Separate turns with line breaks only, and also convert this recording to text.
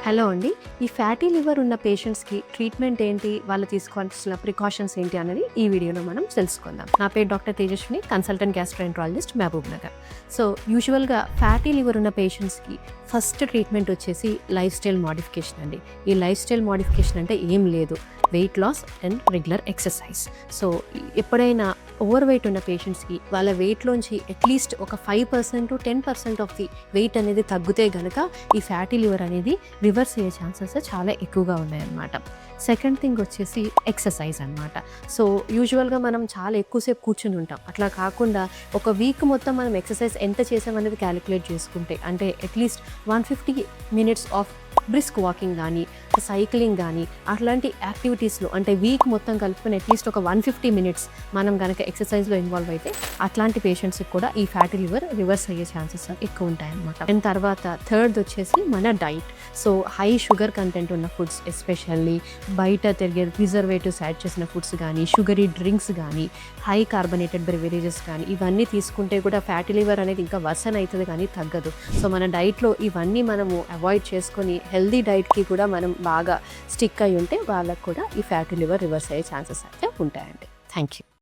Hello అండి. ఈ fatty liver ఉన్న పేషెంట్స్‌కి ట్రీట్మెంట్ ఏంటి? వాళ్ళు తీసుకోవాల్సిన ప్రికాషన్స్ ఏంటి అనేది ఈ వీడియోలో మనం తెలుసుకుందాం. నా పేరు doctor Tejaswini, consultant gastroenterologist, Mahabubnagar. So యూజువల్‌గా ఫ్యాటీ లివర్ ఉన్న పేషెంట్స్‌కి ఫస్ట్ ట్రీట్మెంట్ వచ్చేసి లైఫ్ స్టైల్ మోడిఫికేషన్ అండి. ఈ లైఫ్ స్టైల్ మోడిఫికేషన్ అంటే ఏం లేదు, weight loss and regular exercise. So ఎప్పుడైనా ఓవర్ వెయిట్ ఉన్న పేషెంట్స్కి వాళ్ళ వెయిట్లోంచి అట్లీస్ట్ ఒక 5% to 10% ఆఫ్ ది వెయిట్ అనేది తగ్గితే కనుక ఈ ఫ్యాటీ లివర్ అనేది రివర్స్ అయ్యే ఛాన్సెస్ చాలా ఎక్కువగా ఉన్నాయన్నమాట. సెకండ్ థింగ్ వచ్చేసి ఎక్సర్సైజ్ అనమాట. సో యూజువల్గా మనం చాలా ఎక్కువసేపు కూర్చుని ఉంటాం. అట్లా కాకుండా ఒక వీక్ మొత్తం మనం ఎక్సర్సైజ్ ఎంత చేసామనేది క్యాలిక్యులేట్ చేసుకుంటే, అంటే at least 150 minutes of brisk walking కానీ, సైక్లింగ్ కానీ, అట్లాంటి యాక్టివిటీస్లో అంటే వీక్ మొత్తం కలుపుకొని అట్లీస్ట్ ఒక 150 minutes మనం కనుక ఎక్సర్సైజ్లో ఇన్వాల్వ్ అయితే అట్లాంటి పేషెంట్స్కి కూడా ఈ ఫ్యాటీ లివర్ రివర్స్ అయ్యే ఛాన్సెస్ ఎక్కువ ఉంటాయన్నమాట. అండ్ తర్వాత థర్డ్ వచ్చేసి మన diet. So high sugar content ఉన్న ఫుడ్స్, ఎస్పెషల్లీ బయట తిరిగే ప్రిజర్వేటివ్స్ యాడ్ చేసిన ఫుడ్స్ కానీ, షుగరీ డ్రింక్స్ కానీ, హై కార్బనేటెడ్ బెవరేజెస్ కానీ, ఇవన్నీ తీసుకుంటే కూడా ఫ్యాటీ లివర్ అనేది ఇంకా వర్సన్ అవుతుంది కానీ తగ్గదు. సో మన డైట్లో ఇవన్నీ మనము అవాయిడ్ చేసుకొని హెల్దీ డైట్కి కూడా మనం బాగా స్టిక్ అయి ఉంటే వాళ్ళకు కూడా ఈ ఫ్యాటీ లివర్ రివర్స్ అయ్యే ఛాన్సెస్ అయితే ఉంటాయండి. Thank you.